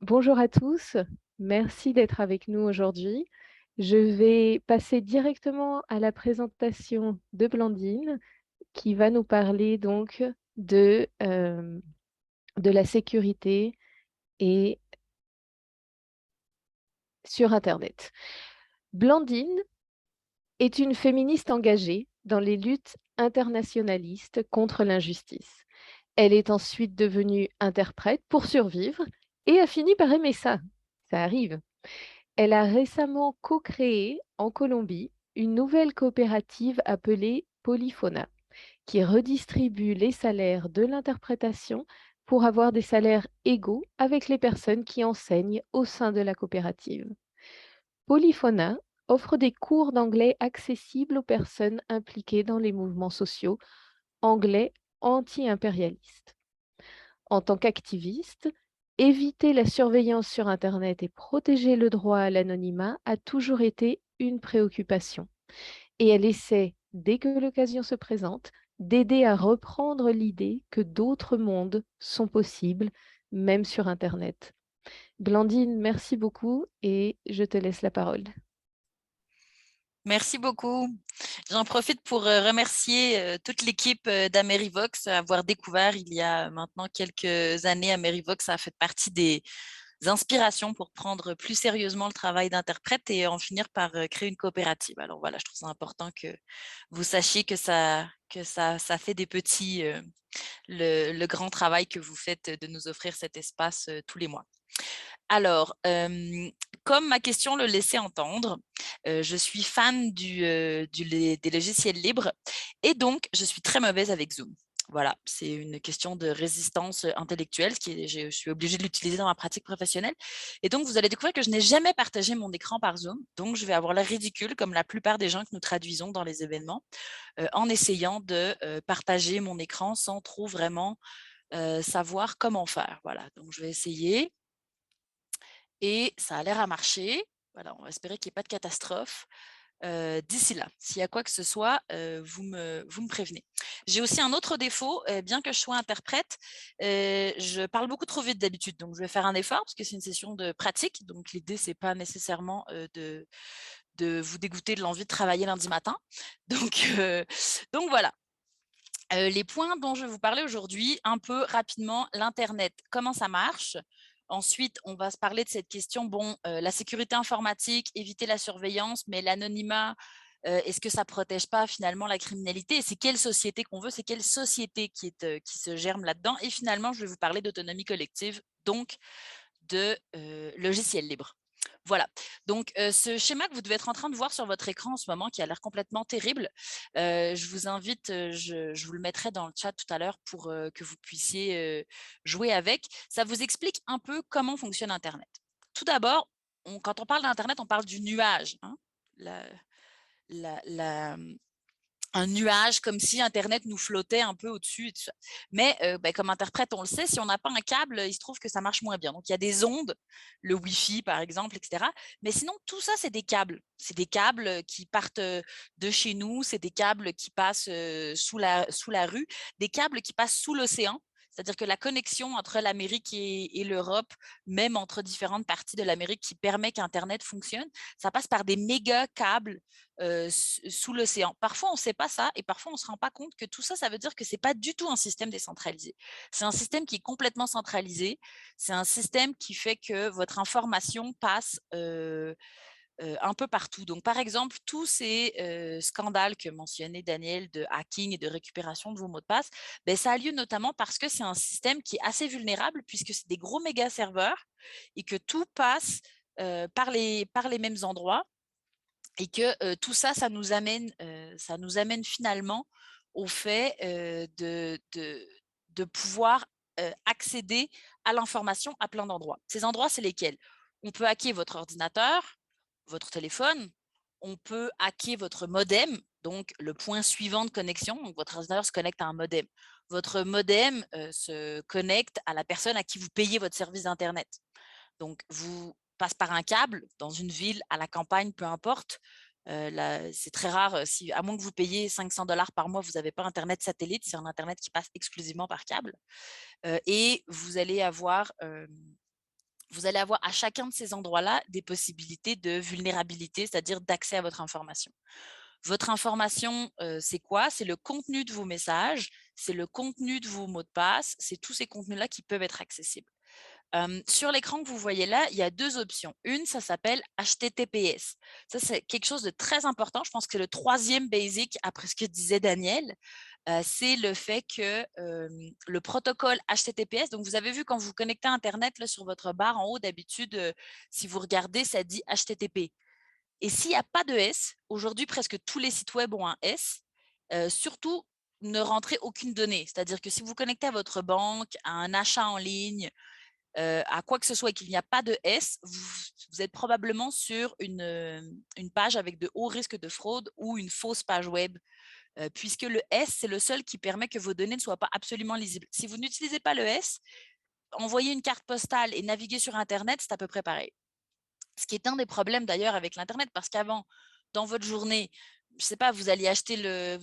Bonjour à tous. Merci d'être avec nous aujourd'hui. Je vais passer directement à la présentation de Blandine qui va nous parler donc de la sécurité et sur Internet. Blandine est une féministe engagée dans les luttes internationalistes contre l'injustice. Elle est ensuite devenue interprète pour survivre et a fini par aimer ça. Ça arrive. Elle a récemment co-créé en Colombie une nouvelle coopérative appelée Polyphona, qui redistribue les salaires de l'interprétation pour avoir des salaires égaux avec les personnes qui enseignent au sein de la coopérative. Polyphona offre des cours d'anglais accessibles aux personnes impliquées dans les mouvements sociaux anglais anti-impérialistes. En tant qu'activiste, éviter la surveillance sur Internet et protéger le droit à l'anonymat a toujours été une préoccupation. Et elle essaie, dès que l'occasion se présente, d'aider à reprendre l'idée que d'autres mondes sont possibles, même sur Internet. Blandine, merci beaucoup et je te laisse la parole. Merci beaucoup. J'en profite pour remercier toute l'équipe d'Amerivox, avoir découvert il y a maintenant quelques années Amerivox. Ça a fait partie des inspirations pour prendre plus sérieusement le travail d'interprète et en finir par créer une coopérative. Alors voilà, je trouve ça important que vous sachiez que ça fait des petits, le grand travail que vous faites de nous offrir cet espace tous les mois. Alors, comme ma question le laissait entendre, je suis fan des logiciels libres et donc je suis très mauvaise avec Zoom. Voilà, c'est une question de résistance intellectuelle, je suis obligée de l'utiliser dans ma pratique professionnelle. Et donc, vous allez découvrir que je n'ai jamais partagé mon écran par Zoom. Donc, je vais avoir l'air ridicule, comme la plupart des gens que nous traduisons dans les événements, en essayant de partager mon écran sans trop vraiment savoir comment faire. Voilà, donc je vais essayer et ça a l'air à marcher. Voilà, on va espérer qu'il n'y ait pas de catastrophe. D'ici là, s'il y a quoi que ce soit, vous me prévenez. J'ai aussi un autre défaut, bien que je sois interprète, je parle beaucoup trop vite d'habitude, donc je vais faire un effort parce que c'est une session de pratique, donc l'idée, c'est pas nécessairement de vous dégoûter de l'envie de travailler lundi matin. Donc voilà. Les points dont je vais vous parler aujourd'hui, un peu rapidement, l'internet, comment ça marche. Ensuite, on va se parler de cette question, la sécurité informatique, éviter la surveillance, mais l'anonymat, est-ce que ça protège pas finalement la criminalité? Et c'est quelle société qu'on veut? C'est quelle société qui se germe là-dedans? Et finalement, je vais vous parler d'autonomie collective, donc de logiciels libres. Voilà, donc ce schéma que vous devez être en train de voir sur votre écran en ce moment, qui a l'air complètement terrible, je vous invite, je vous le mettrai dans le chat tout à l'heure pour que vous puissiez jouer avec. Ça vous explique un peu comment fonctionne Internet. Tout d'abord, quand on parle d'Internet, on parle du nuage, hein, la, la, un nuage, comme si Internet nous flottait un peu au-dessus. Mais comme interprète, on le sait, si on n'a pas un câble, il se trouve que ça marche moins bien. Donc, il y a des ondes, le Wi-Fi, par exemple, etc. Mais sinon, tout ça, c'est des câbles. C'est des câbles qui partent de chez nous, c'est des câbles qui passent sous la rue, des câbles qui passent sous l'océan. C'est-à-dire que la connexion entre l'Amérique et l'Europe, même entre différentes parties de l'Amérique qui permet qu'Internet fonctionne, ça passe par des méga câbles sous l'océan. Parfois, on ne sait pas ça et parfois, on ne se rend pas compte que tout ça, ça veut dire que ce n'est pas du tout un système décentralisé. C'est un système qui est complètement centralisé. C'est un système qui fait que votre information passe un peu partout. Donc, par exemple, tous ces scandales que mentionnait Daniel de hacking et de récupération de vos mots de passe, ça a lieu notamment parce que c'est un système qui est assez vulnérable puisque c'est des gros méga serveurs et que tout passe par les mêmes endroits et que tout ça, ça nous amène finalement au fait de pouvoir accéder à l'information à plein d'endroits. Ces endroits, c'est lesquels? On peut hacker votre ordinateur, votre téléphone, on peut hacker votre modem, donc le point suivant de connexion. Donc, votre ordinateur se connecte à un modem. Votre modem se connecte à la personne à qui vous payez votre service d'Internet. Donc, vous passe par un câble dans une ville, à la campagne, peu importe. C'est très rare, à moins que vous payiez 500 $ par mois, vous n'avez pas Internet satellite, c'est un Internet qui passe exclusivement par câble. Et vous allez avoir vous allez avoir à chacun de ces endroits-là des possibilités de vulnérabilité, c'est-à-dire d'accès à votre information. Votre information, c'est quoi? C'est le contenu de vos messages, c'est le contenu de vos mots de passe, c'est tous ces contenus-là qui peuvent être accessibles. Sur l'écran que vous voyez là, il y a 2 options. Une, ça s'appelle HTTPS. Ça, c'est quelque chose de très important. Je pense que c'est le 3e basic après ce que disait Daniel. C'est le fait que, le protocole HTTPS, donc vous avez vu quand vous vous connectez à internet là, sur votre barre en haut d'habitude, si vous regardez, ça dit HTTP. Et s'il y a pas de S, aujourd'hui presque tous les sites web ont un S, surtout ne rentrez aucune donnée. C'est-à-dire que si vous vous connectez à votre banque, à un achat en ligne, à quoi que ce soit et qu'il n'y a pas de S, vous êtes probablement sur une page avec de hauts risques de fraude ou une fausse page web, puisque le S, c'est le seul qui permet que vos données ne soient pas absolument lisibles. Si vous n'utilisez pas le S, envoyer une carte postale et naviguer sur Internet, c'est à peu près pareil. Ce qui est un des problèmes d'ailleurs avec l'Internet, parce qu'avant, dans votre journée, je sais pas, vous allez acheter le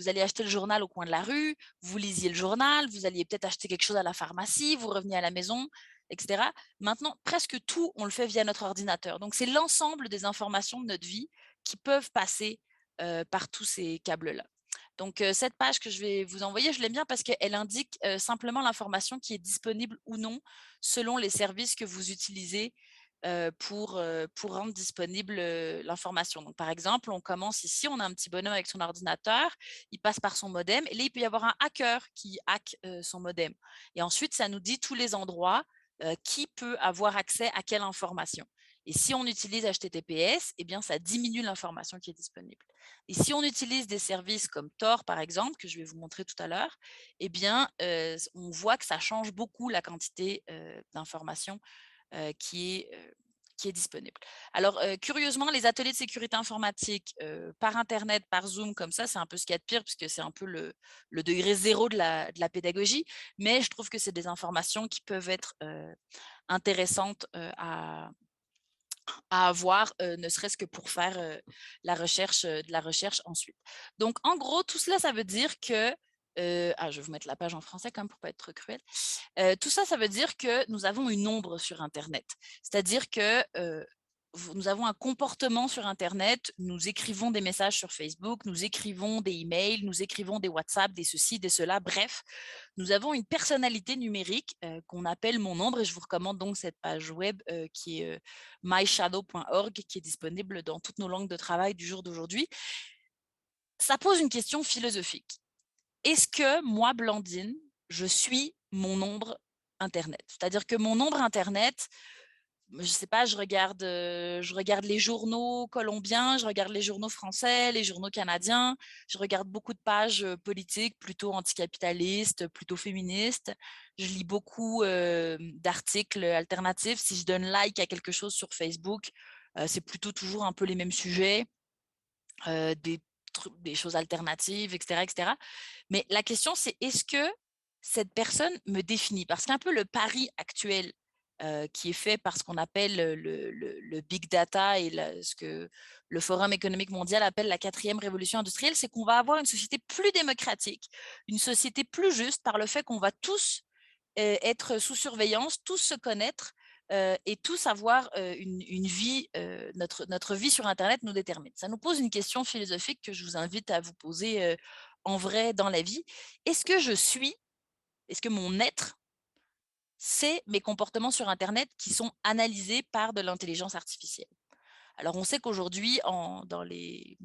journal au coin de la rue, vous lisiez le journal, vous alliez peut-être acheter quelque chose à la pharmacie, vous reveniez à la maison, etc. Maintenant, presque tout, on le fait via notre ordinateur. Donc, c'est l'ensemble des informations de notre vie qui peuvent passer par tous ces câbles-là. Donc, cette page que je vais vous envoyer, je l'aime bien parce qu'elle indique simplement l'information qui est disponible ou non selon les services que vous utilisez pour rendre disponible l'information. Donc, par exemple, on commence ici, on a un petit bonhomme avec son ordinateur, il passe par son modem, et là, il peut y avoir un hacker qui hack son modem. Et ensuite, ça nous dit tous les endroits qui peut avoir accès à quelle information. Et si on utilise HTTPS, eh bien, ça diminue l'information qui est disponible. Et si on utilise des services comme Tor, par exemple, que je vais vous montrer tout à l'heure, eh bien, on voit que ça change beaucoup la quantité d'informations qui est disponible. Alors, curieusement, les ateliers de sécurité informatique par Internet, par Zoom, comme ça, c'est un peu ce qu'il y a de pire, puisque c'est un peu le degré zéro de la pédagogie, mais je trouve que c'est des informations qui peuvent être intéressantes à avoir, ne serait-ce que pour faire de la recherche ensuite. Donc, en gros, tout cela, ça veut dire que, je vais vous mettre la page en français quand même pour ne pas être trop cruel. Tout ça, ça veut dire que nous avons une ombre sur Internet. C'est-à-dire que nous avons un comportement sur Internet, nous écrivons des messages sur Facebook, nous écrivons des emails, nous écrivons des WhatsApp, des ceci, des cela, bref, nous avons une personnalité numérique qu'on appelle Mon Ombre, et je vous recommande donc cette page web qui est myshadow.org, qui est disponible dans toutes nos langues de travail du jour d'aujourd'hui. Ça pose une question philosophique. Est-ce que moi, Blandine, je suis mon ombre Internet? C'est-à-dire que mon ombre Internet, je ne sais pas, je regarde les journaux colombiens, je regarde les journaux français, les journaux canadiens, je regarde beaucoup de pages politiques plutôt anticapitalistes, plutôt féministes. Je lis beaucoup d'articles alternatifs. Si je donne like à quelque chose sur Facebook, c'est plutôt toujours un peu les mêmes sujets, des choses alternatives, etc., etc. Mais la question, c'est est-ce que cette personne me définit? Parce qu'un peu le pari actuel qui est fait par ce qu'on appelle le big data et ce que le Forum économique mondial appelle la 4e révolution industrielle, c'est qu'on va avoir une société plus démocratique, une société plus juste par le fait qu'on va tous être sous surveillance, tous se connaître et tous avoir une vie, notre vie sur Internet nous détermine. Ça nous pose une question philosophique que je vous invite à vous poser en vrai dans la vie. Est-ce que est-ce que mon être, c'est mes comportements sur Internet qui sont analysés par de l'intelligence artificielle? Alors, on sait qu'aujourd'hui, dans les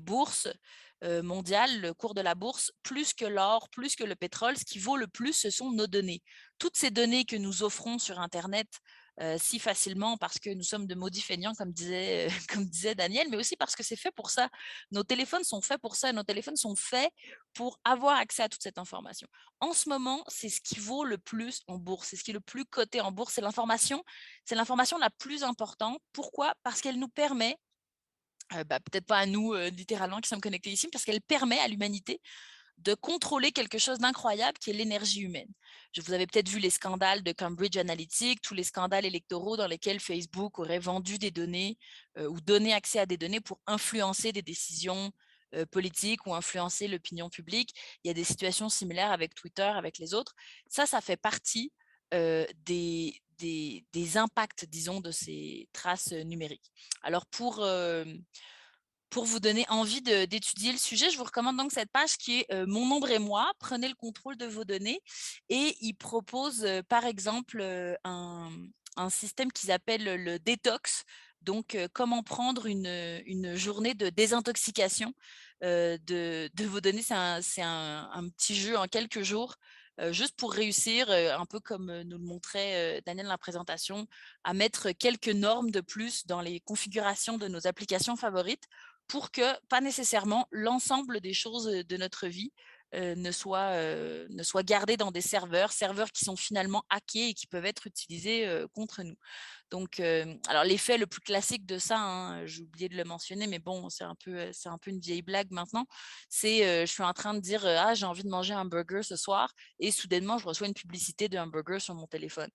bourses mondiales, le cours de la bourse, plus que l'or, plus que le pétrole, ce qui vaut le plus, ce sont nos données. Toutes ces données que nous offrons sur Internet si facilement parce que nous sommes de maudits feignants, comme disait Daniel, mais aussi parce que c'est fait pour ça. Nos téléphones sont faits pour ça. Nos téléphones sont faits pour avoir accès à toute cette information. En ce moment, c'est ce qui vaut le plus en bourse. C'est ce qui est le plus coté en bourse. C'est l'information la plus importante. Pourquoi? Parce qu'elle nous permet, peut-être pas à nous littéralement qui sommes connectés ici, parce qu'elle permet à l'humanité de contrôler quelque chose d'incroyable qui est l'énergie humaine. Vous avez peut-être vu les scandales de Cambridge Analytica, tous les scandales électoraux dans lesquels Facebook aurait vendu des données ou donné accès à des données pour influencer des décisions politiques ou influencer l'opinion publique. Il y a des situations similaires avec Twitter, avec les autres. Ça fait partie des impacts, disons, de ces traces numériques. Alors pour vous donner envie d'étudier le sujet, je vous recommande donc cette page qui est Mon nombre et moi, prenez le contrôle de vos données. Et il propose par exemple un système qu'ils appellent le détox. Donc, comment prendre une journée de désintoxication de vos données. C'est un petit jeu en quelques jours, juste pour réussir, un peu comme nous le montrait Daniel dans la présentation, à mettre quelques normes de plus dans les configurations de nos applications favorites pour que, pas nécessairement, l'ensemble des choses de notre vie ne soit gardé dans des serveurs qui sont finalement hackés et qui peuvent être utilisés contre nous. Donc, alors l'effet le plus classique de ça, hein, j'ai oublié de le mentionner, mais bon, c'est un peu une vieille blague maintenant. C'est, je suis en train de dire, ah, j'ai envie de manger un burger ce soir, et soudainement, je reçois une publicité de hamburger sur mon téléphone.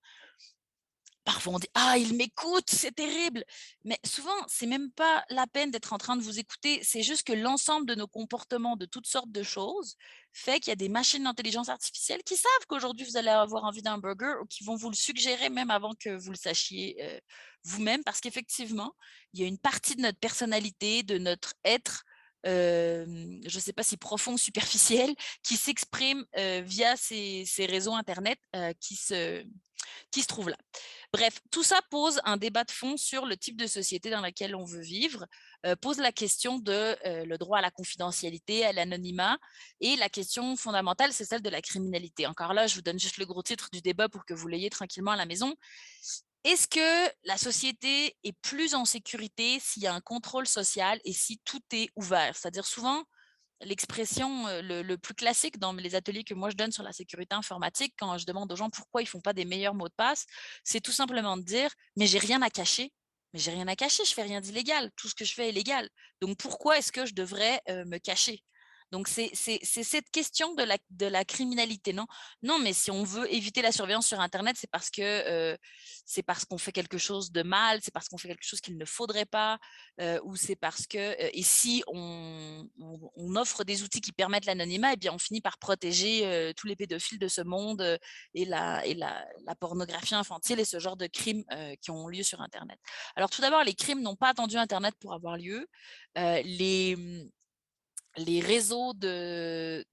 Parfois, on dit: «Ah, il m'écoute, c'est terrible!» Mais souvent, c'est même pas la peine d'être en train de vous écouter. C'est juste que l'ensemble de nos comportements, de toutes sortes de choses, fait qu'il y a des machines d'intelligence artificielle qui savent qu'aujourd'hui, vous allez avoir envie d'un burger, ou qui vont vous le suggérer même avant que vous le sachiez, vous-même. Parce qu'effectivement, il y a une partie de notre personnalité, de notre être, je ne sais pas si profond ou superficiel, qui s'exprime, via ces réseaux internet, qui se trouvent là. Bref, tout ça pose un débat de fond sur le type de société dans laquelle on veut vivre, pose la question de le droit à la confidentialité, à l'anonymat, et la question fondamentale, c'est celle de la criminalité. Encore là, je vous donne juste le gros titre du débat pour que vous l'ayez tranquillement à la maison. Est-ce que la société est plus en sécurité s'il y a un contrôle social et si tout est ouvert? C'est-à-dire souvent, l'expression le plus classique dans les ateliers que moi je donne sur la sécurité informatique, quand je demande aux gens pourquoi ils ne font pas des meilleurs mots de passe, c'est tout simplement de dire: «Mais j'ai rien à cacher». Mais j'ai rien à cacher, je fais rien d'illégal, tout ce que je fais est légal. Donc pourquoi est-ce que je devrais me cacher? Donc c'est cette question de la criminalité, non? Non, mais si on veut éviter la surveillance sur internet, c'est parce qu'on fait quelque chose de mal, c'est parce qu'on fait quelque chose qu'il ne faudrait pas, ou c'est parce que et si on offre des outils qui permettent l'anonymat, eh bien on finit par protéger tous les pédophiles de ce monde, et la pornographie infantile et ce genre de crimes qui ont lieu sur internet. Alors tout d'abord, les crimes n'ont pas attendu internet pour avoir lieu. Les réseaux de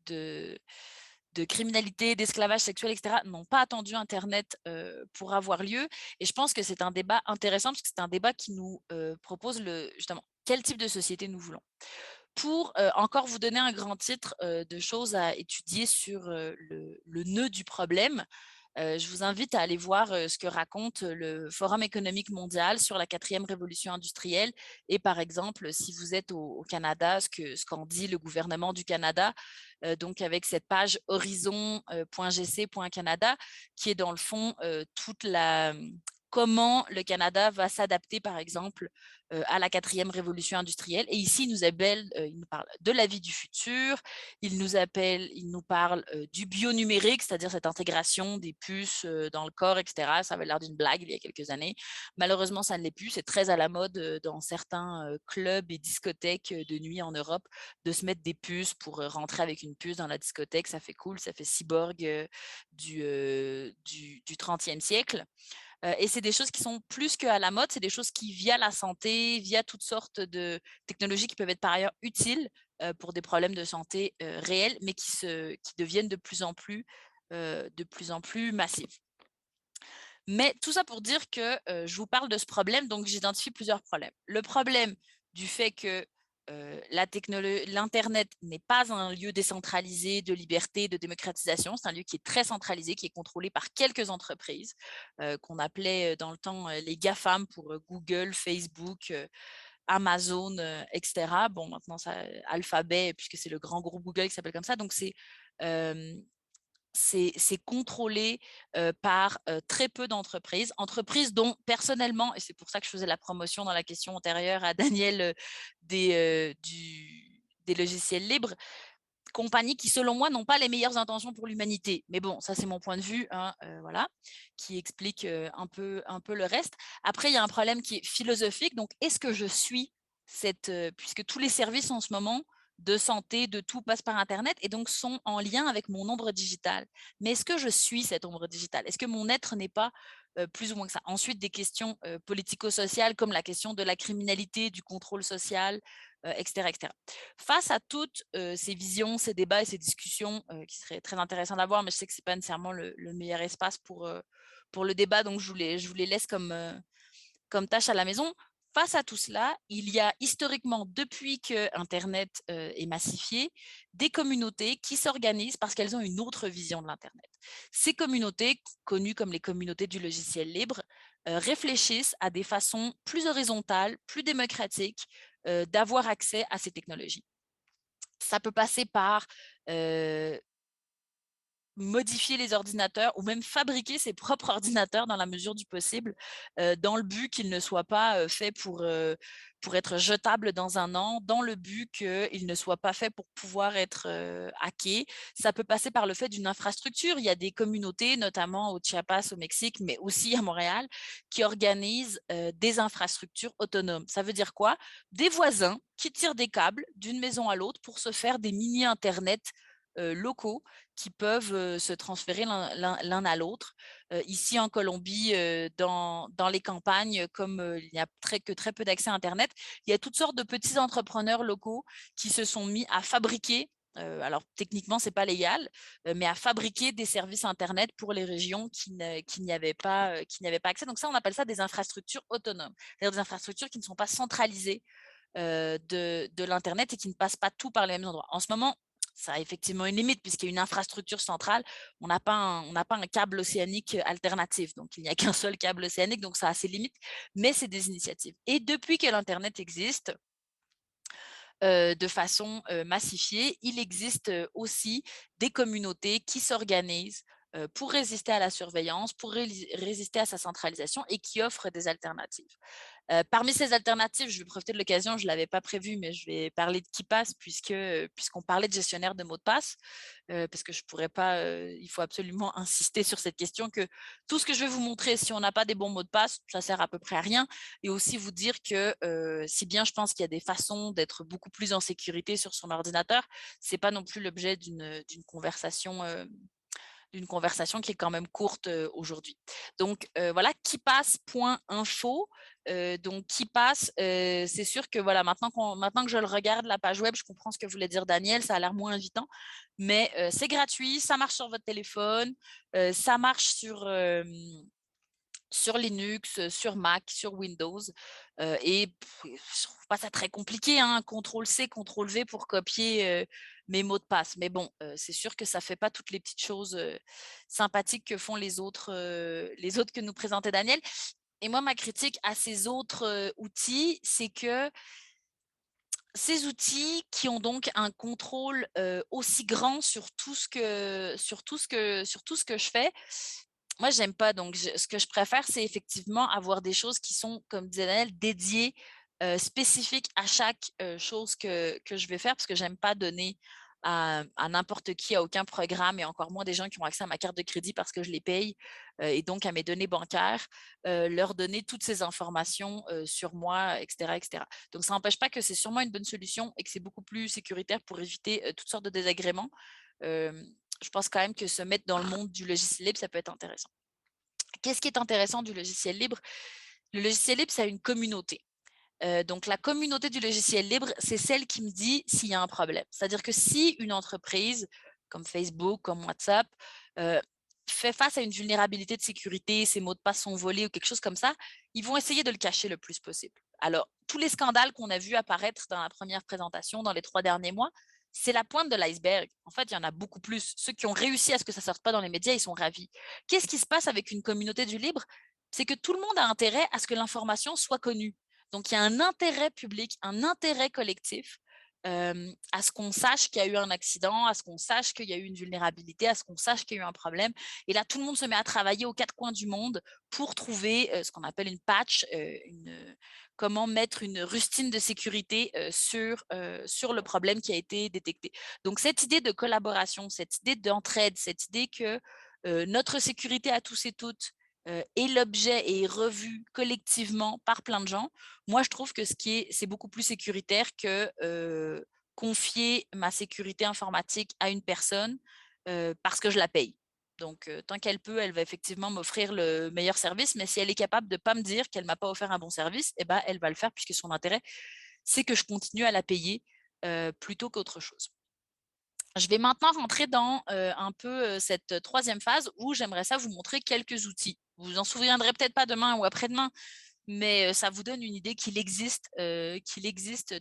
criminalité, d'esclavage sexuel, etc., n'ont pas attendu Internet pour avoir lieu. Et je pense que c'est un débat intéressant, parce que c'est un débat qui nous propose justement quel type de société nous voulons. Pour encore vous donner un grand titre de choses à étudier sur le nœud du problème, je vous invite à aller voir ce que raconte le Forum économique mondial sur la 4e révolution industrielle, et par exemple, si vous êtes au Canada, ce qu'en dit le gouvernement du Canada, donc avec cette page horizon.gc.canada, qui est dans le fond comment le Canada va s'adapter, par exemple, à la 4e révolution industrielle. Et ici, il nous parle de la vie du futur, il nous parle du bio-numérique, c'est-à-dire cette intégration des puces dans le corps, etc. Ça avait l'air d'une blague il y a quelques années. Malheureusement, ça ne l'est plus. C'est très à la mode dans certains clubs et discothèques de nuit en Europe de se mettre des puces pour rentrer avec une puce dans la discothèque. Ça fait cool, ça fait cyborg du 30e siècle. Et c'est des choses qui sont plus qu'à la mode, c'est des choses qui, via la santé, via toutes sortes de technologies qui peuvent être par ailleurs utiles pour des problèmes de santé réels, mais qui deviennent de plus en plus massives. Mais tout ça pour dire que je vous parle de ce problème, donc j'identifie plusieurs problèmes. Le problème du fait que l'internet n'est pas un lieu décentralisé de liberté, de démocratisation. C'est un lieu qui est très centralisé, qui est contrôlé par quelques entreprises qu'on appelait dans le temps les GAFAM, pour Google, Facebook, Amazon, etc. Bon, maintenant, Alphabet, puisque c'est le grand groupe Google qui s'appelle comme ça. Donc, c'est contrôlé par très peu d'entreprises dont personnellement, et c'est pour ça que je faisais la promotion dans la question antérieure à Daniel des logiciels libres, compagnies qui, selon moi, n'ont pas les meilleures intentions pour l'humanité. Mais bon, ça, c'est mon point de vue, hein, voilà, qui explique un peu le reste. Après, il y a un problème qui est philosophique. Donc, est-ce que je suis puisque tous les services en ce moment de santé, de tout passe par Internet et donc sont en lien avec mon ombre digitale. Mais est-ce que je suis cette ombre digitale? Est-ce que mon être n'est pas plus ou moins que ça? Ensuite, des questions politico-sociales comme la question de la criminalité, du contrôle social, etc., etc. Face à toutes ces visions, ces débats et ces discussions qui seraient très intéressants d'avoir, mais je sais que ce n'est pas nécessairement le meilleur espace pour le débat, donc je vous les laisse comme tâche à la maison. Face à tout cela, il y a historiquement, depuis que Internet est massifié, des communautés qui s'organisent parce qu'elles ont une autre vision de l'Internet. Ces communautés, connues comme les communautés du logiciel libre, réfléchissent à des façons plus horizontales, plus démocratiques d'avoir accès à ces technologies. Ça peut passer par modifier les ordinateurs ou même fabriquer ses propres ordinateurs dans la mesure du possible, dans le but qu'ils ne soient pas faits pour être jetables dans un an, dans le but qu'ils ne soient pas faits pour pouvoir être hackés. Ça peut passer par le fait d'une infrastructure. Il y a des communautés, notamment au Chiapas, au Mexique, mais aussi à Montréal, qui organisent des infrastructures autonomes. Ça veut dire quoi? Des voisins qui tirent des câbles d'une maison à l'autre pour se faire des mini-Internet locaux qui peuvent se transférer l'un à l'autre. Ici en Colombie, dans les campagnes, comme il n'y a très peu d'accès à Internet, il y a toutes sortes de petits entrepreneurs locaux qui se sont mis à fabriquer, alors techniquement, ce n'est pas légal, mais à fabriquer des services Internet pour les régions qui n'y avaient pas accès. Donc ça, on appelle ça des infrastructures autonomes, c'est-à-dire des infrastructures qui ne sont pas centralisées de l'Internet et qui ne passent pas tout par les mêmes endroits. En ce moment, ça a effectivement une limite puisqu'il y a une infrastructure centrale. On n'a pas un câble océanique alternatif. Donc, il n'y a qu'un seul câble océanique. Donc, ça a ses limites, mais c'est des initiatives. Et depuis que l'Internet existe, de façon massifiée, il existe aussi des communautés qui s'organisent pour résister à la surveillance, pour résister à sa centralisation et qui offrent des alternatives. Parmi ces alternatives, je vais profiter de l'occasion, je ne l'avais pas prévu, mais je vais parler de KeePass puisqu'on parlait de gestionnaire de mots de passe, parce que je pourrais pas, il faut absolument insister sur cette question que tout ce que je vais vous montrer, si on n'a pas des bons mots de passe, ça sert à peu près à rien. Et aussi vous dire que si bien je pense qu'il y a des façons d'être beaucoup plus en sécurité sur son ordinateur, c'est pas non plus l'objet d'une conversation qui est quand même courte aujourd'hui. Donc voilà, KeePass.info. Donc KeePass, c'est sûr que voilà, maintenant que je le regarde, la page web, je comprends ce que voulait dire Daniel, ça a l'air moins invitant, mais c'est gratuit, ça marche sur votre téléphone, ça marche sur Linux, sur Mac, sur Windows. Et je ne trouve pas ça très compliqué, hein, CTRL-C, CTRL-V pour copier mes mots de passe. Mais bon, c'est sûr que ça ne fait pas toutes les petites choses sympathiques que font les autres que nous présentait Daniel. Et moi, ma critique à ces autres outils, c'est que ces outils qui ont donc un contrôle aussi grand sur tout ce que je fais, moi, j'aime pas. Donc, ce que je préfère, c'est effectivement avoir des choses qui sont, comme disait Daniel, dédiées, spécifiques à chaque chose que je vais faire, parce que j'aime pas donner à n'importe qui, à aucun programme, et encore moins des gens qui ont accès à ma carte de crédit parce que je les paye, et donc à mes données bancaires, leur donner toutes ces informations sur moi, etc., etc. Donc, ça n'empêche pas que c'est sûrement une bonne solution et que c'est beaucoup plus sécuritaire pour éviter toutes sortes de désagréments. Je pense quand même que se mettre dans le monde du logiciel libre, ça peut être intéressant. Qu'est-ce qui est intéressant du logiciel libre? Le logiciel libre, ça a une communauté. Donc, la communauté du logiciel libre, c'est celle qui me dit s'il y a un problème. C'est-à-dire que si une entreprise, comme Facebook, comme WhatsApp, fait face à une vulnérabilité de sécurité, ses mots de passe sont volés ou quelque chose comme ça, ils vont essayer de le cacher le plus possible. Alors, tous les scandales qu'on a vus apparaître dans la première présentation, dans les 3 derniers mois, c'est la pointe de l'iceberg. En fait, il y en a beaucoup plus. Ceux qui ont réussi à ce que ça ne sorte pas dans les médias, ils sont ravis. Qu'est-ce qui se passe avec une communauté du libre? C'est que tout le monde a intérêt à ce que l'information soit connue. Donc, il y a un intérêt public, un intérêt collectif à ce qu'on sache qu'il y a eu un accident, à ce qu'on sache qu'il y a eu une vulnérabilité, à ce qu'on sache qu'il y a eu un problème. Et là, tout le monde se met à travailler aux 4 coins du monde pour trouver ce qu'on appelle une patch, comment mettre une rustine de sécurité sur le problème qui a été détecté. Donc, cette idée de collaboration, cette idée d'entraide, cette idée que notre sécurité à tous et toutes est l'objet et est revu collectivement par plein de gens, moi, je trouve que c'est beaucoup plus sécuritaire que confier ma sécurité informatique à une personne parce que je la paye. Donc, tant qu'elle peut, elle va effectivement m'offrir le meilleur service, mais si elle est capable de ne pas me dire qu'elle ne m'a pas offert un bon service, eh ben, elle va le faire puisque son intérêt, c'est que je continue à la payer plutôt qu'autre chose. Je vais maintenant rentrer dans un peu cette troisième phase où j'aimerais ça vous montrer quelques outils. Vous vous en souviendrez peut-être pas demain ou après-demain, mais ça vous donne une idée qu'il existe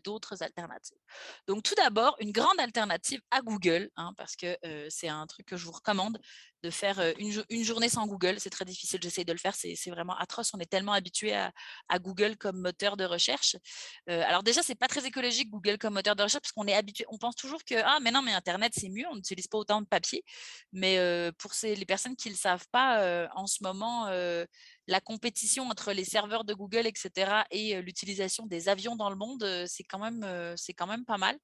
d'autres alternatives. Donc tout d'abord, une grande alternative à Google, hein, parce que c'est un truc que je vous recommande de faire une journée sans Google. C'est très difficile, j'essaye de le faire, c'est vraiment atroce. On est tellement habitué à Google comme moteur de recherche. Alors déjà, c'est pas très écologique Google comme moteur de recherche parce qu'on est habitué, on pense toujours que ah mais non mais Internet c'est mieux, on n'utilise pas autant de papier. Mais pour les personnes qui ne le savent pas, en ce moment, la compétition entre les serveurs de Google, etc., et l'utilisation des avions dans le monde, c'est quand même pas mal.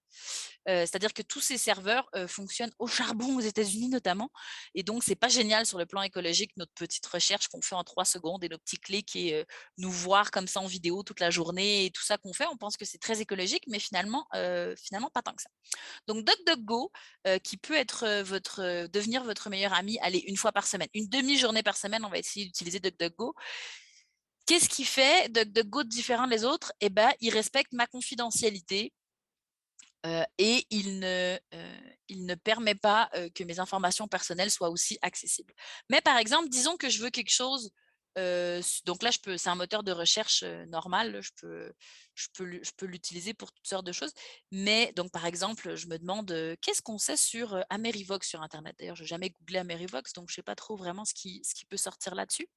C'est-à-dire que tous ces serveurs fonctionnent au charbon aux États-Unis notamment, et donc c'est pas génial sur le plan écologique notre petite recherche qu'on fait en 3 secondes et nos petits clics et nous voir comme ça en vidéo toute la journée et tout ça qu'on fait. On pense que c'est très écologique, mais finalement pas tant que ça. Donc DuckDuckGo, qui peut être devenir votre meilleur ami, allez, une fois par semaine, une demi-journée par semaine, on va essayer d'utiliser DuckDuckGo. Qu'est-ce qui fait DuckDuckGo différent des autres? Eh ben, il respecte ma confidentialité et il ne permet pas que mes informations personnelles soient aussi accessibles. Mais par exemple, disons que je veux quelque chose, donc là, c'est un moteur de recherche normal, je peux l'utiliser pour toutes sortes de choses. Mais donc, par exemple, je me demande qu'est-ce qu'on sait sur Amerivox sur Internet. D'ailleurs, je n'ai jamais googlé Amerivox, donc je ne sais pas trop vraiment ce qui peut sortir là-dessus.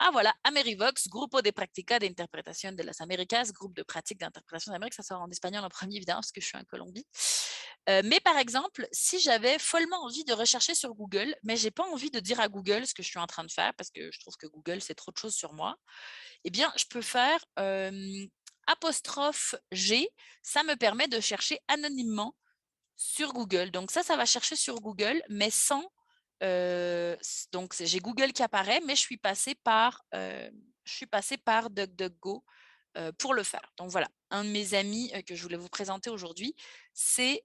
Ah voilà, Amerivox, Grupo de Práctica de Interpretación de las Américas, groupe de pratique d'interprétation d'Amérique, ça sort en espagnol en premier évidemment parce que je suis en Colombie. Mais par exemple, si j'avais follement envie de rechercher sur Google, mais j'ai pas envie de dire à Google ce que je suis en train de faire parce que je trouve que Google c'est trop de choses sur moi, eh bien je peux faire apostrophe G, ça me permet de chercher anonymement sur Google. Donc ça va chercher sur Google, mais sans donc j'ai Google qui apparaît, mais je suis passée par DuckDuckGo pour le faire. Donc voilà, un de mes amis que je voulais vous présenter aujourd'hui, c'est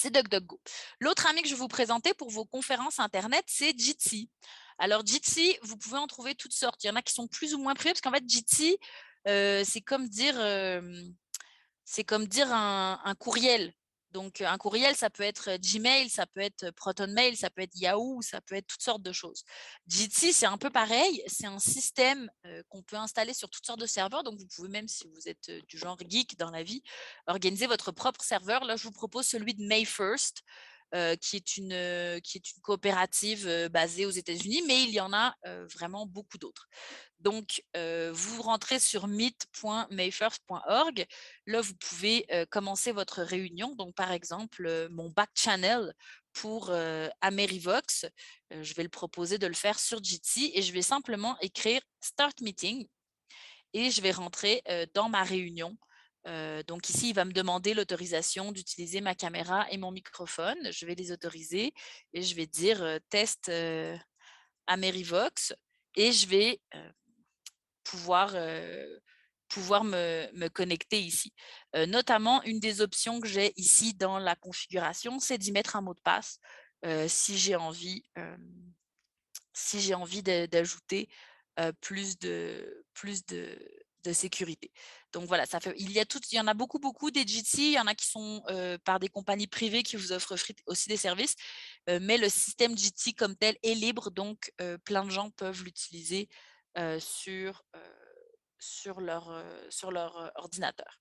DuckDuckGo. L'autre ami que je vais vous présenter pour vos conférences Internet, c'est Jitsi. Alors Jitsi, vous pouvez en trouver toutes sortes. Il y en a qui sont plus ou moins privés, parce qu'en fait, Jitsi, c'est comme dire un courriel. Donc, un courriel, ça peut être Gmail, ça peut être ProtonMail, ça peut être Yahoo, ça peut être toutes sortes de choses. Jitsi, c'est un peu pareil. C'est un système qu'on peut installer sur toutes sortes de serveurs. Donc, vous pouvez même, si vous êtes du genre geek dans la vie, organiser votre propre serveur. Là, je vous propose celui de Mayfirst, qui est une coopérative basée aux États-Unis, mais il y en a vraiment beaucoup d'autres. Donc, vous rentrez sur meet.mayfirst.org. Là, vous pouvez commencer votre réunion. Donc, par exemple, mon back channel pour Amerivox, je vais le proposer de le faire sur Jitsi et je vais simplement écrire Start Meeting et je vais rentrer dans ma réunion. Donc ici, il va me demander l'autorisation d'utiliser ma caméra et mon microphone. Je vais les autoriser et je vais dire test Amerivox et je vais pouvoir, me connecter ici. Notamment, une des options que j'ai ici dans la configuration, c'est d'y mettre un mot de passe si j'ai envie, d'ajouter plus de sécurité. Donc voilà, il y en a beaucoup, beaucoup des GT, il y en a qui sont par des compagnies privées qui vous offrent aussi des services, mais le système GT comme tel est libre, donc plein de gens peuvent l'utiliser sur leur ordinateur.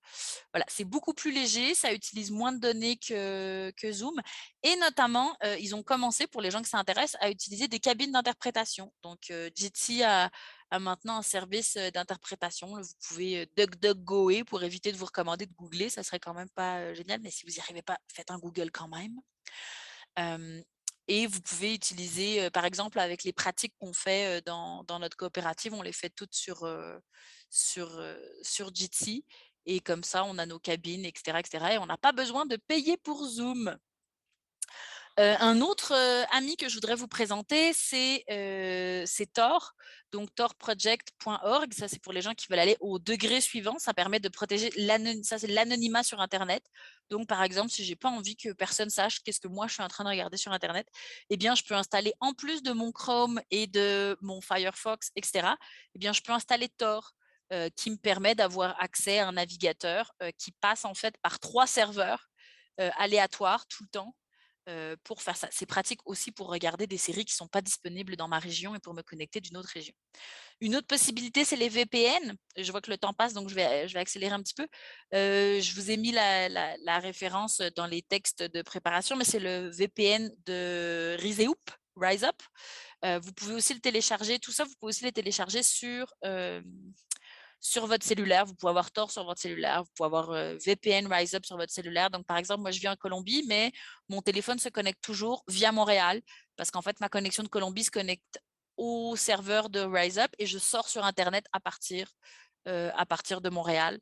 Voilà, c'est beaucoup plus léger, ça utilise moins de données que Zoom et notamment, ils ont commencé, pour les gens qui s'intéressent, à utiliser des cabines d'interprétation. Donc, Jitsi a maintenant un service d'interprétation. Vous pouvez DuckDuckGoer pour éviter de vous recommander de googler, ça serait quand même pas génial, mais si vous n'y arrivez pas, faites un Google quand même. Et vous pouvez utiliser, par exemple, avec les pratiques qu'on fait dans notre coopérative, on les fait toutes sur Jitsi. Et comme ça, on a nos cabines, etc., etc. Et on n'a pas besoin de payer pour Zoom. Un autre ami que je voudrais vous présenter, c'est Tor, donc torproject.org. Ça, c'est pour les gens qui veulent aller au degré suivant. Ça permet de protéger l'anonymat sur Internet. Donc, par exemple, si je n'ai pas envie que personne sache qu'est-ce que moi je suis en train de regarder sur Internet, eh bien, je peux installer, en plus de mon Chrome et de mon Firefox, etc., eh bien, je peux installer Tor. Qui me permet d'avoir accès à un navigateur qui passe en fait par 3 serveurs aléatoires tout le temps. Pour faire ça. C'est pratique aussi pour regarder des séries qui ne sont pas disponibles dans ma région et pour me connecter d'une autre région. Une autre possibilité, c'est les VPN. Je vois que le temps passe, donc je vais accélérer un petit peu. Je vous ai mis la référence dans les textes de préparation, mais c'est le VPN de Rise Up. Vous pouvez aussi le télécharger. Tout ça, vous pouvez aussi les télécharger sur votre cellulaire. Vous pouvez avoir Tor sur votre cellulaire, vous pouvez avoir VPN Rise Up sur votre cellulaire. Donc, par exemple, moi, je vis en Colombie, mais mon téléphone se connecte toujours via Montréal parce qu'en fait, ma connexion de Colombie se connecte au serveur de Rise Up et je sors sur Internet à partir de Montréal,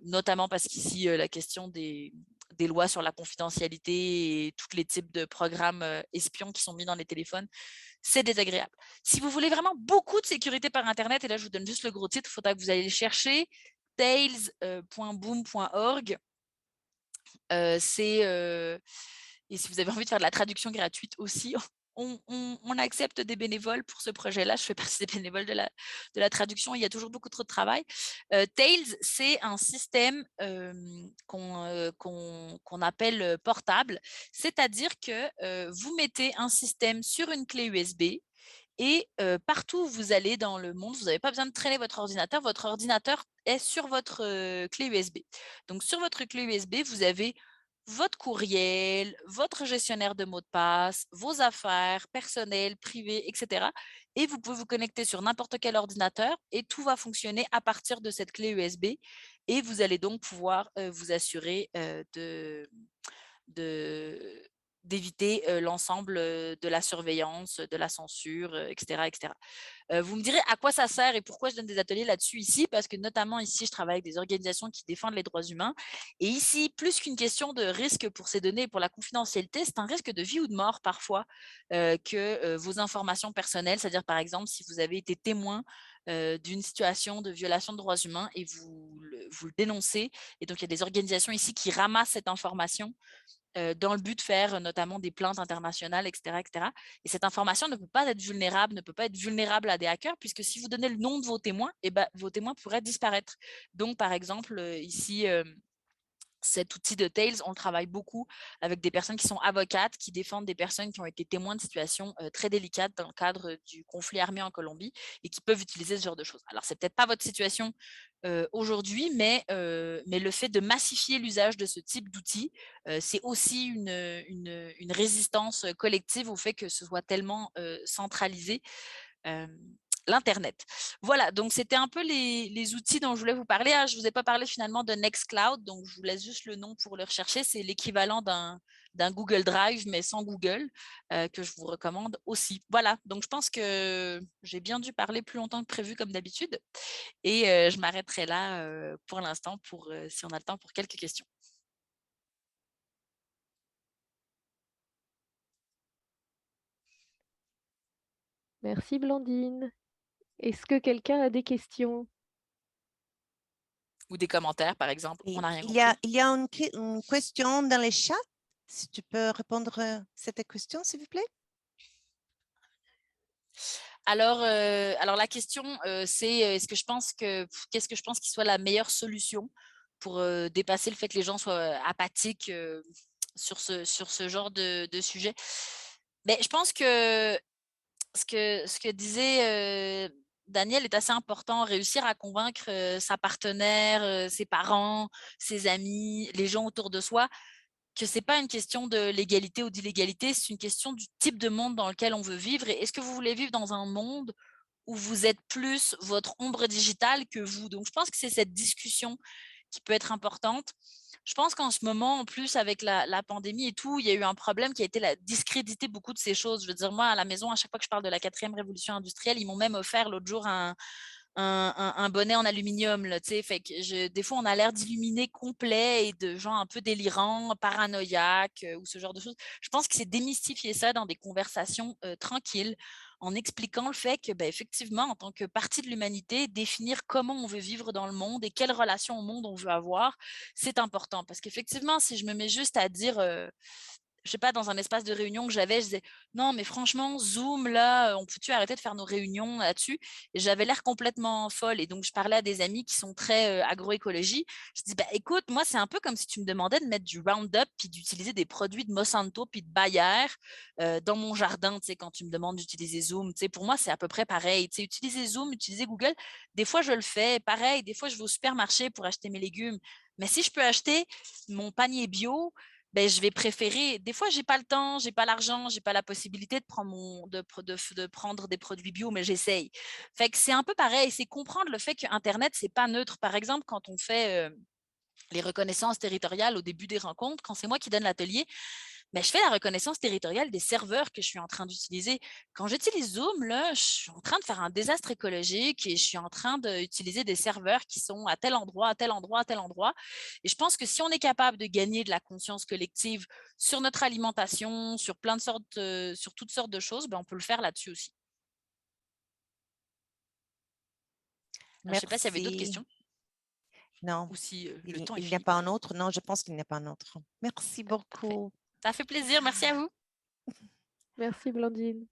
notamment parce qu'ici, la question des lois sur la confidentialité et tous les types de programmes espions qui sont mis dans les téléphones, c'est désagréable. Si vous voulez vraiment beaucoup de sécurité par Internet, et là, je vous donne juste le gros titre, il faudra que vous allez chercher tails.boom.org. Et si vous avez envie de faire de la traduction gratuite aussi, on accepte des bénévoles pour ce projet-là. Je fais partie des bénévoles de la traduction. Il y a toujours beaucoup trop de travail. Tails, c'est un système qu'on appelle portable, c'est-à-dire que vous mettez un système sur une clé USB et partout où vous allez dans le monde, vous n'avez pas besoin de traîner votre ordinateur est sur votre clé USB. Donc, sur votre clé USB, vous avez votre courriel, votre gestionnaire de mots de passe, vos affaires personnelles, privées, etc. Et vous pouvez vous connecter sur n'importe quel ordinateur et tout va fonctionner à partir de cette clé USB. Et vous allez donc pouvoir vous assurer d'éviter l'ensemble de la surveillance, de la censure, etc., etc. Vous me direz à quoi ça sert et pourquoi je donne des ateliers là-dessus ici, parce que notamment ici, je travaille avec des organisations qui défendent les droits humains. Et ici, plus qu'une question de risque pour ces données et pour la confidentialité, c'est un risque de vie ou de mort parfois que vos informations personnelles, c'est-à-dire par exemple, si vous avez été témoin d'une situation de violation de droits humains et vous le dénoncez. Et donc, il y a des organisations ici qui ramassent cette information dans le but de faire notamment des plaintes internationales, etc., etc. Et cette information ne peut pas être vulnérable à des hackers, puisque si vous donnez le nom de vos témoins, eh ben, vos témoins pourraient disparaître. Donc, par exemple, ici, cet outil de Tails, on le travaille beaucoup avec des personnes qui sont avocates, qui défendent des personnes qui ont été témoins de situations très délicates dans le cadre du conflit armé en Colombie et qui peuvent utiliser ce genre de choses. Alors, c'est peut-être pas votre situation aujourd'hui, mais le fait de massifier l'usage de ce type d'outils, c'est aussi une résistance collective au fait que ce soit tellement centralisé. L'Internet. Voilà, donc c'était un peu les outils dont je voulais vous parler. Je ne vous ai pas parlé finalement de Nextcloud, donc je vous laisse juste le nom pour le rechercher. C'est l'équivalent d'un Google Drive, mais sans Google, que je vous recommande aussi. Voilà, donc je pense que j'ai bien dû parler plus longtemps que prévu comme d'habitude. Et je m'arrêterai là pour l'instant, si on a le temps, pour quelques questions. Merci Blandine. Est-ce que quelqu'un a des questions? Ou des commentaires, par exemple. On n'a rien Il compris. y a une question dans le chat. Si tu peux répondre à cette question, s'il vous plaît. Alors la question, c'est qu'est-ce que je pense qui soit la meilleure solution pour dépasser le fait que les gens soient apathiques sur ce genre de sujet. Mais je pense que ce que disait Daniel est assez important, réussir à convaincre sa partenaire, ses parents, ses amis, les gens autour de soi, que ce n'est pas une question de l'égalité ou d'illégalité, c'est une question du type de monde dans lequel on veut vivre. Et est-ce que vous voulez vivre dans un monde où vous êtes plus votre ombre digitale que vous? Donc, je pense que c'est cette discussion qui peut être importante. Je pense qu'en ce moment, en plus, avec la pandémie et tout, il y a eu un problème qui a été discréditer beaucoup de ces choses. Je veux dire, moi, à la maison, à chaque fois que je parle de la 4e révolution industrielle, ils m'ont même offert l'autre jour un bonnet en aluminium, là, tu sais. Fait que des fois, on a l'air d'illuminer complet et de gens un peu délirants, paranoïaques ou ce genre de choses. Je pense que c'est démystifier ça dans des conversations tranquilles, en expliquant le fait que, ben, effectivement, en tant que partie de l'humanité, définir comment on veut vivre dans le monde et quelle relation au monde on veut avoir, c'est important. Parce qu'effectivement, si je me mets juste à dire je sais pas, dans un espace de réunion que j'avais, je disais non, mais franchement, Zoom, là, on peut-tu arrêter de faire nos réunions là-dessus? Et j'avais l'air complètement folle. Et donc, je parlais à des amis qui sont très agroécologie. Je dis, bah, écoute, moi, c'est un peu comme si tu me demandais de mettre du Roundup puis d'utiliser des produits de Monsanto puis de Bayer dans mon jardin, tu sais, quand tu me demandes d'utiliser Zoom. Tu sais, pour moi, c'est à peu près pareil. Tu sais, utiliser Zoom, utiliser Google, des fois, je le fais. Pareil, des fois, je vais au supermarché pour acheter mes légumes. Mais si je peux acheter mon panier bio, ben, je vais préférer. Des fois, j'ai pas le temps, j'ai pas l'argent, j'ai pas la possibilité de prendre de prendre des produits bio, mais j'essaye. Fait que c'est un peu pareil, c'est comprendre le fait que Internet, c'est pas neutre. Par exemple, quand on fait les reconnaissances territoriales au début des rencontres, quand c'est moi qui donne l'atelier, ben, je fais la reconnaissance territoriale des serveurs que je suis en train d'utiliser. Quand j'utilise Zoom, là, je suis en train de faire un désastre écologique et je suis en train d'utiliser des serveurs qui sont à tel endroit, à tel endroit, à tel endroit. Et je pense que si on est capable de gagner de la conscience collective sur notre alimentation, sur plein de sortes, sur toutes sortes de choses, ben, on peut le faire là-dessus aussi. Alors, je ne sais pas s'il y avait d'autres Merci. questions Non, ou si le il temps est n'y a fini pas pour un vous. autre. Non, je pense qu'il n'y a pas un autre. Merci Parfait. beaucoup. Ça fait plaisir. Merci à vous. Merci Blandine.